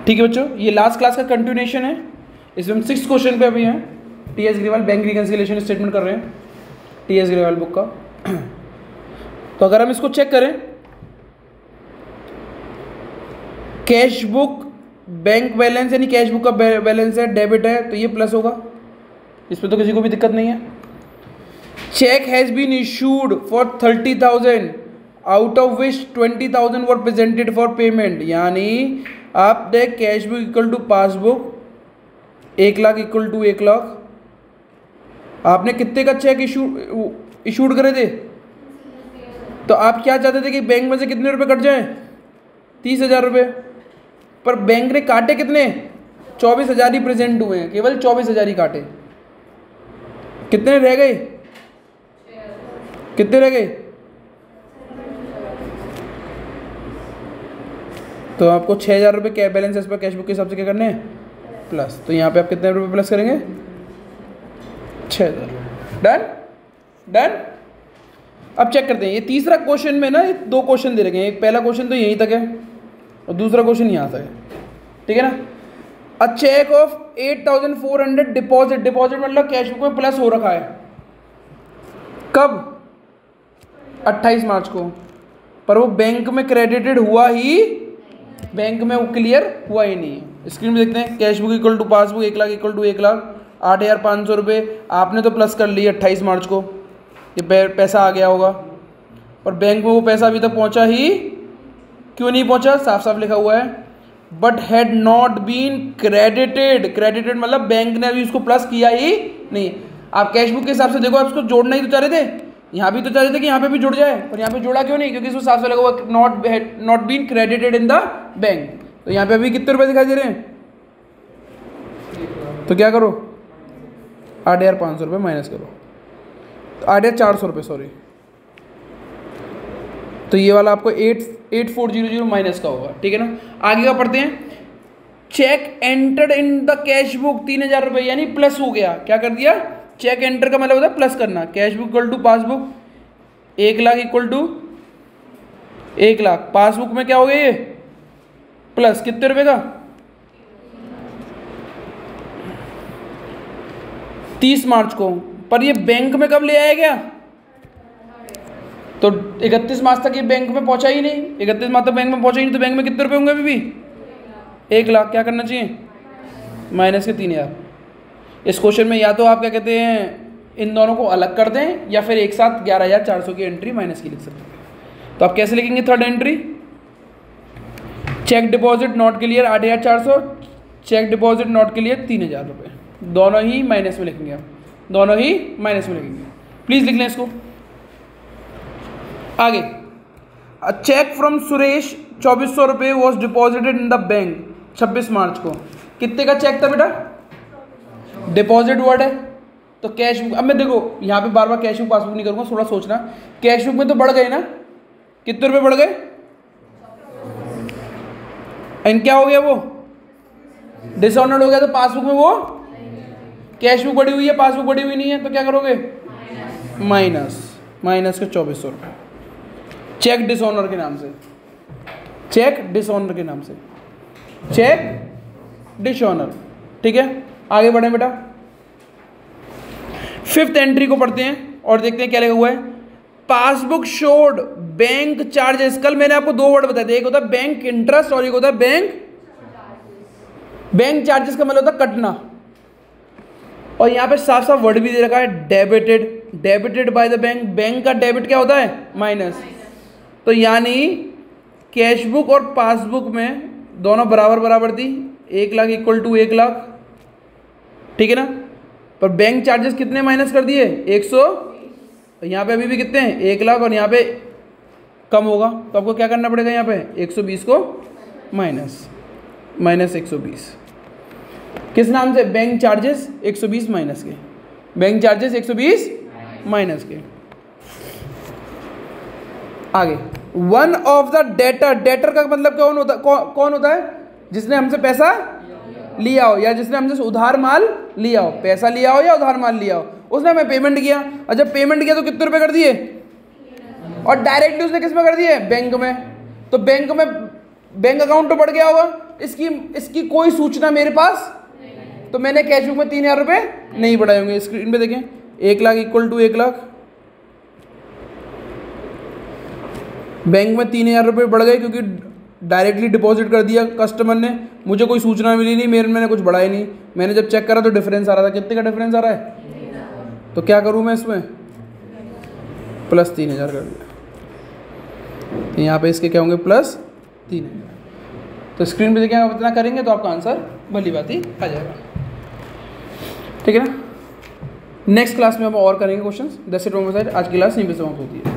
ठीक है बच्चों, ये लास्ट क्लास का कंटिन्यूएशन है। इसमें हम 6th क्वेश्चन पे अभी हैं। TS Grewal bank reconciliation statement कर रहे हैं टीएस ग्रेवाल बुक का। तो अगर हम इसको चेक करें, कैश बुक बैंक बैलेंस यानी कैश बुक का बैलेंस है, डेबिट है, तो ये प्लस होगा, इसमें तो किसी को भी दिक्कत नहीं है। Cheque has been issued for 30,000 out of which 20,000 were presented for payment, यानी आपने cash book equal to passbook 1 lakh equal to 1 lakh, आपने कितने का चेक इशूड करे थे, तो आप क्या चाहते थे कि बैंक में से कितने रुपए कट जाएं, 30,000 रुपये, पर बैंक ने काटे कितने, 24,000 ही प्रेजेंट हुए हैं, केवल 24,000 ही काटे। कितने रह गए, कितने रह गए, तो आपको 6,000 रुपये क्या बैलेंस है इस पर कैश बुक के हिसाब से क्या करने हैं, प्लस। तो यहाँ पे आप कितने रुपये प्लस करेंगे, 6,000। Done done. अब चेक करते हैं, ये तीसरा क्वेश्चन में ना 2 क्वेश्चन दे रखे हैं। एक पहला क्वेश्चन तो यहीं तक है और दूसरा क्वेश्चन यहाँ तक है, ठीक है ना। अ चेक ऑफ 8,400 डिपॉजिट, डिपॉजिट मतलब कैश बुक में प्लस हो रखा है, कब, 28 मार्च को, पर वो बैंक में क्रेडिटेड हुआ ही, बैंक में वो क्लियर हुआ ही नहीं है। स्क्रीन में देखते हैं, cash book equal to passbook 1 lakh equal to 1 lakh, 8,500 रुपये आपने तो प्लस कर लिया 28 मार्च को, ये पैसा आ गया होगा, और बैंक में वो पैसा अभी तक पहुंचा ही क्यों नहीं पहुंचा, साफ साफ लिखा हुआ है but had not been credited. Credited मतलब बैंक ने अभी उसको प्लस किया ही नहीं। आप कैश बुक के हिसाब से देखो, आप उसको जोड़ना ही तो चाह रहे थे, यहाँ भी तो चाह रहे थे कि यहाँ पे भी जुड़ जाए, पर यहाँ पे जोड़ा क्यों नहीं, क्योंकि इसको साफ साफ लगा हुआ not been credited in the bank. तो यहाँ पे अभी कितने रुपए दिखाई दे रहे हैं, तो क्या करो, 8,500 रुपये माइनस करो, 8,400 रुपये सॉरी, तो ये वाला आपको 8,400 माइनस का होगा, ठीक है ना। आगे का पढ़ते हैं, cheque entered in the cash book 3,000 रुपये यानी प्लस हो गया, क्या कर दिया, चेक एंटर का मतलब होता है प्लस करना। Cash book equal to passbook 1 lakh equal to 1 lakh, passbook में क्या हो गया ये प्लस, कितने रुपए का, 30 मार्च को, पर ये बैंक में कब ले आया गया, तो 31 मार्च तक ये बैंक में पहुंचा ही नहीं, 31 मार्च तक बैंक में पहुंचा ही नहीं, तो बैंक में कितने रुपए होंगे अभी भी, 1 लाख, क्या करना चाहिए, माइनस के 3,000। इस क्वेश्चन में या तो आप क्या कहते हैं इन दोनों को अलग कर दें, या फिर एक साथ 11,400 की एंट्री माइनस की लिख सकते हैं। तो आप कैसे लिखेंगे third entry, cheque deposit not clear 8,400, cheque deposit not clear 3,000 रुपये, दोनों ही माइनस में लिखेंगे आप, दोनों ही माइनस में लिखेंगे, प्लीज लिख लें इसको। आगे, चेक फ्रॉम सुरेश 2,400 रुपये was deposited in the bank 26 मार्च को, कितने का चेक था बेटा, डिपॉजिट वर्ड है, तो कैश बुक, अब मैं देखो यहाँ पे बार बार कैश बुक पासबुक नहीं करूँगा, थोड़ा सोचना, कैश बुक में तो बढ़ गए ना, कितने रुपए बढ़ गए, एंड क्या हो गया वो डिसऑनर्ड हो गया, तो पासबुक में वो कैश बुक बढ़ी हुई है, पासबुक बढ़ी हुई नहीं है, तो क्या करोगे, माइनस के 2,400 रुपये, चेक डिसऑनर के नाम से, चेक डिसऑनर के नाम से, चेक डिसऑनर, ठीक है। आगे बढ़े बेटा, 5th एंट्री को पढ़ते हैं और देखते हैं क्या लिखा हुआ है, पासबुक शोड बैंक चार्जेस। कल मैंने आपको 2 वर्ड बताए थे, एक होता है बैंक इंटरेस्ट और एक होता है बैंक चार्जेस का मतलब होता है कटना, और यहां पे साफ साफ वर्ड भी दे रखा है debited, debited by the bank, bank का डेबिट क्या होता है, माइनस, तो यानी कैश बुक और पासबुक में दोनों बराबर बराबर थी, 1 लाख इक्वल टू 1 लाख, ठीक है ना, पर बैंक चार्जेस कितने माइनस कर दिए, 100, तो यहाँ पे अभी भी कितने हैं, 1 लाख, और यहाँ पे कम होगा, तो आपको क्या करना पड़ेगा, यहाँ पे 120 को माइनस 120, किस नाम से, बैंक चार्जेस 120 माइनस के, बैंक चार्जेस 120 माइनस के। आगे, one of the debtor, debtor का मतलब कौन होता है, जिसने हमसे पैसा लिया हो या जिसने हमसे उधार माल लिया हो, पैसा लिया हो या उधार माल लिया हो, उसने हमें पेमेंट किया, और जब पेमेंट किया तो कितने रुपए कर दिए, और डायरेक्टली उसने किस में कर दिए, बैंक में, तो बैंक में बैंक अकाउंट तो बढ़ गया होगा, इसकी कोई सूचना मेरे पास, तो मैंने कैश बुक में 3,000 रुपये नहीं बढ़ाए होंगे। स्क्रीन पे देखें, 1 lakh equal to 1 lakh, bank में 3,000 रुपये बढ़ गए क्योंकि डायरेक्टली डिपॉजिट कर दिया कस्टमर ने, मुझे कोई सूचना मिली नहीं, मैंने कुछ बढ़ाया नहीं। मैंने जब चेक करा तो डिफरेंस आ रहा था, कितने का डिफरेंस आ रहा है, तो क्या करूँ मैं इसमें, प्लस 3,000 कर दिया। तो यहाँ पे इसके क्या होंगे, प्लस 3,000। तो स्क्रीन पे देखें, आप इतना करेंगे तो आपका आंसर भली बात ही आ जाएगा। ठीक है ना। नेक्स्ट क्लास में हम और करेंगे questions. That's it from my side. आज की क्लास यहीं पे समाप्त होती है।